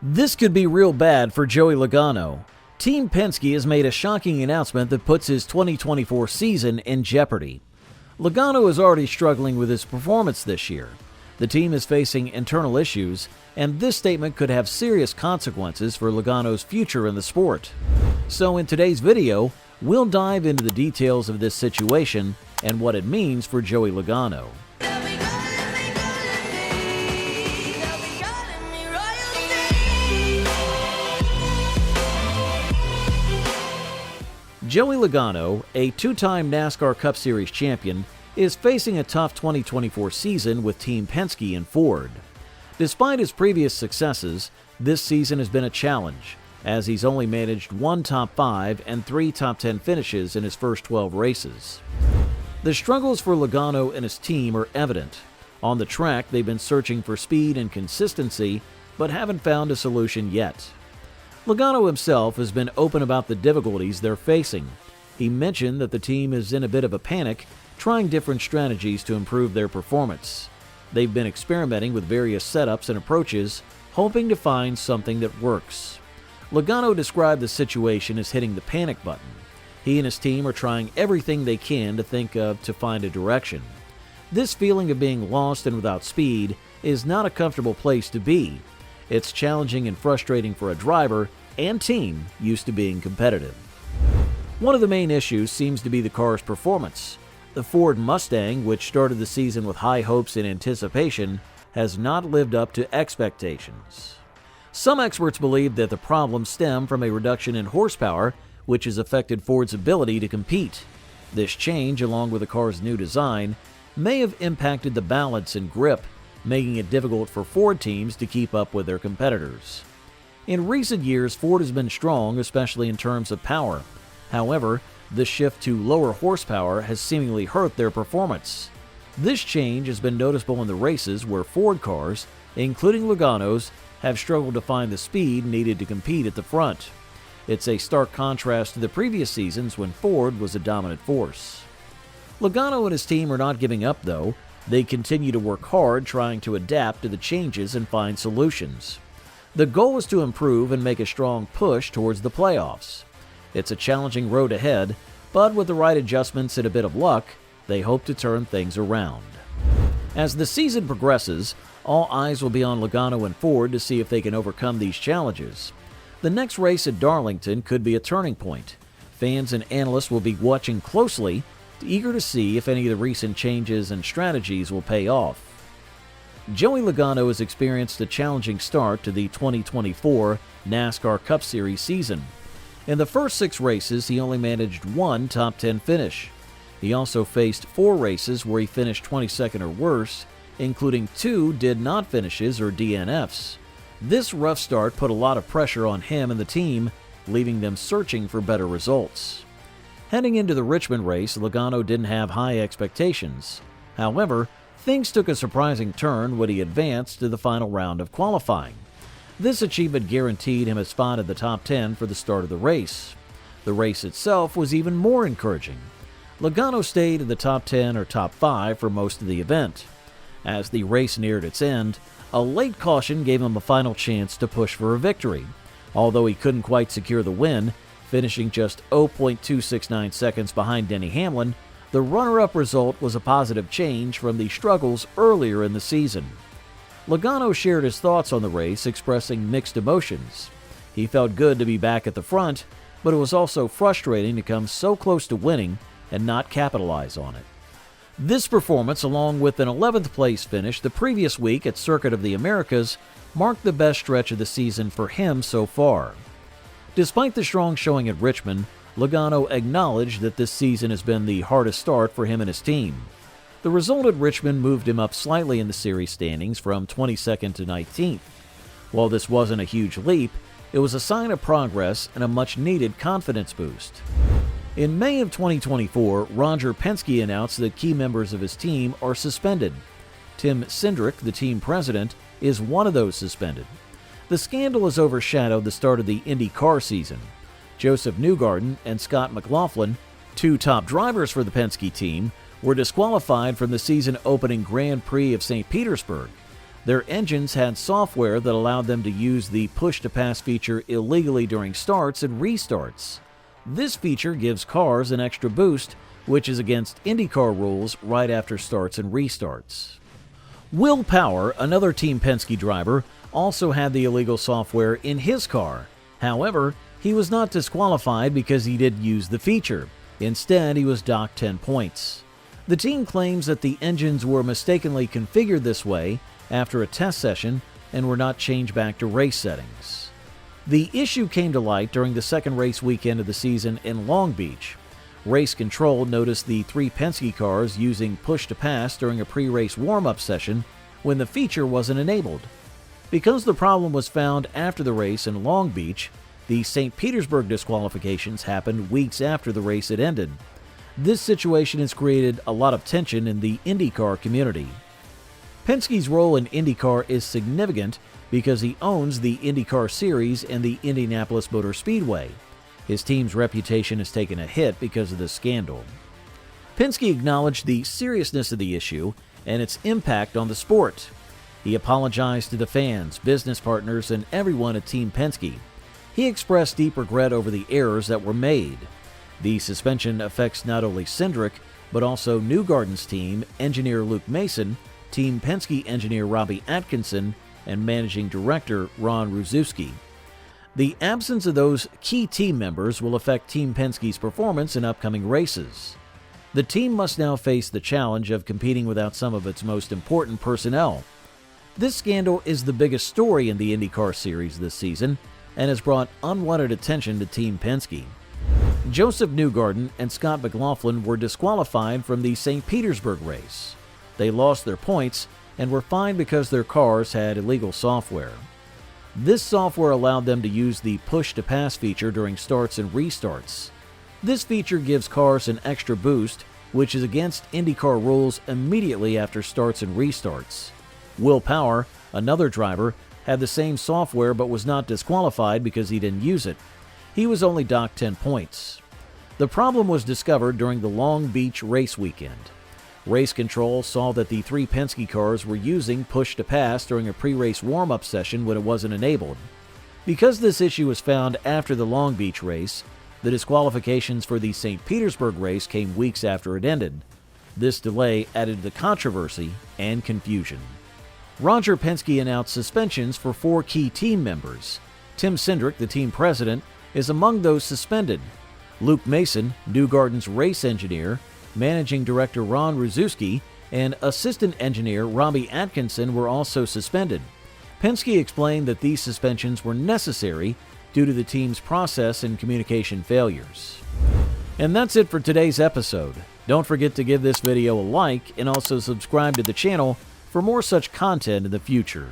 This could be real bad for Joey Logano. Team Penske has made a shocking announcement that puts his 2024 season in jeopardy. Logano is already struggling with his performance this year. The team is facing internal issues, and this statement could have serious consequences for Logano's future in the sport. So in today's video, we'll dive into the details of this situation and what it means for Joey Logano. Joey Logano, a two-time NASCAR Cup Series champion, is facing a tough 2024 season with Team Penske and Ford. Despite his previous successes, this season has been a challenge, as he's only managed one top 5 and 3 top 10 finishes in his first 12 races. The struggles for Logano and his team are evident. On the track, they've been searching for speed and consistency, but haven't found a solution yet. Logano himself has been open about the difficulties they're facing. He mentioned that the team is in a bit of a panic, trying different strategies to improve their performance. They've been experimenting with various setups and approaches, hoping to find something that works. Logano described the situation as hitting the panic button. He and his team are trying everything they can to think of to find a direction. This feeling of being lost and without speed is not a comfortable place to be. It's challenging and frustrating for a driver and team used to being competitive. One of the main issues seems to be the car's performance. The Ford Mustang, which started the season with high hopes and anticipation, has not lived up to expectations. Some experts believe that the problems stem from a reduction in horsepower, which has affected Ford's ability to compete. This change, along with the car's new design, may have impacted the balance and grip, making it difficult for Ford teams to keep up with their competitors. In recent years, Ford has been strong, especially in terms of power. However, the shift to lower horsepower has seemingly hurt their performance. This change has been noticeable in the races where Ford cars, including Logano's, have struggled to find the speed needed to compete at the front. It's a stark contrast to the previous seasons when Ford was a dominant force. Logano and his team are not giving up, though. They continue to work hard trying to adapt to the changes and find solutions. The goal is to improve and make a strong push towards the playoffs. It's a challenging road ahead, but with the right adjustments and a bit of luck, they hope to turn things around. As the season progresses, all eyes will be on Logano and Ford to see if they can overcome these challenges. The next race at Darlington could be a turning point. Fans and analysts will be watching closely, eager to see if any of the recent changes and strategies will pay off. Joey Logano has experienced a challenging start to the 2024 NASCAR Cup Series season. In the first 6 races, he only managed one top 10 finish. He also faced 4 races where he finished 22nd or worse, including 2 did not finishes or DNFs. This rough start put a lot of pressure on him and the team, leaving them searching for better results. Heading into the Richmond race, Logano didn't have high expectations. However, things took a surprising turn when he advanced to the final round of qualifying. This achievement guaranteed him a spot in the top 10 for the start of the race. The race itself was even more encouraging. Logano stayed in the top 10 or top 5 for most of the event. As the race neared its end, a late caution gave him a final chance to push for a victory. Although he couldn't quite secure the win, finishing just 0.269 seconds behind Denny Hamlin, the runner-up result was a positive change from the struggles earlier in the season. Logano shared his thoughts on the race, expressing mixed emotions. He felt good to be back at the front, but it was also frustrating to come so close to winning and not capitalize on it. This performance, along with an 11th place finish the previous week at Circuit of the Americas, marked the best stretch of the season for him so far. Despite the strong showing at Richmond, Logano acknowledged that this season has been the hardest start for him and his team. The result at Richmond moved him up slightly in the series standings from 22nd to 19th. While this wasn't a huge leap, it was a sign of progress and a much-needed confidence boost. In May of 2024, Roger Penske announced that key members of his team are suspended. Tim Cindric, the team president, is one of those suspended. The scandal has overshadowed the start of the IndyCar season. Joseph Newgarden and Scott McLaughlin, 2 top drivers for the Penske team, were disqualified from the season-opening Grand Prix of St. Petersburg. Their engines had software that allowed them to use the push-to-pass feature illegally during starts and restarts. This feature gives cars an extra boost, which is against IndyCar rules right after starts and restarts. Will Power, another Team Penske driver, also had the illegal software in his car. However, he was not disqualified because he did use the feature. Instead, he was docked 10 points. The team claims that the engines were mistakenly configured this way after a test session and were not changed back to race settings. The issue came to light during the second race weekend of the season in Long Beach. Race Control noticed the 3 Penske cars using push-to-pass during a pre-race warm-up session when the feature wasn't enabled. Because the problem was found after the race in Long Beach, the St. Petersburg disqualifications happened weeks after the race had ended. This situation has created a lot of tension in the IndyCar community. Penske's role in IndyCar is significant because he owns the IndyCar Series and the Indianapolis Motor Speedway. His team's reputation has taken a hit because of this scandal. Penske acknowledged the seriousness of the issue and its impact on the sport. He apologized to the fans, business partners, and everyone at Team Penske. He expressed deep regret over the errors that were made. The suspension affects not only Cindric, but also Newgarden's team, engineer Luke Mason, Team Penske engineer Robbie Atkinson, and managing director Ron Ruzewski. The absence of those key team members will affect Team Penske's performance in upcoming races. The team must now face the challenge of competing without some of its most important personnel. This scandal is the biggest story in the IndyCar Series this season and has brought unwanted attention to Team Penske. Joseph Newgarden and Scott McLaughlin were disqualified from the St. Petersburg race. They lost their points and were fined because their cars had illegal software. This software allowed them to use the push-to-pass feature during starts and restarts. This feature gives cars an extra boost, which is against IndyCar rules immediately after starts and restarts. Will Power, another driver, had the same software but was not disqualified because he didn't use it. He was only docked 10 points. The problem was discovered during the Long Beach race weekend. Race Control saw that the 3 Penske cars were using push-to-pass during a pre-race warm-up session when it wasn't enabled. Because this issue was found after the Long Beach race, the disqualifications for the St. Petersburg race came weeks after it ended. This delay added to the controversy and confusion. Roger Penske announced suspensions for 4 key team members. Tim Cindric, the team president, is among those suspended. Luke Mason, Newgarden's race engineer, managing director Ron Ruzewski, and assistant engineer Robbie Atkinson were also suspended. Penske explained that these suspensions were necessary due to the team's process and communication failures. And that's it for today's episode. Don't forget to give this video a like and also subscribe to the channel for more such content in the future.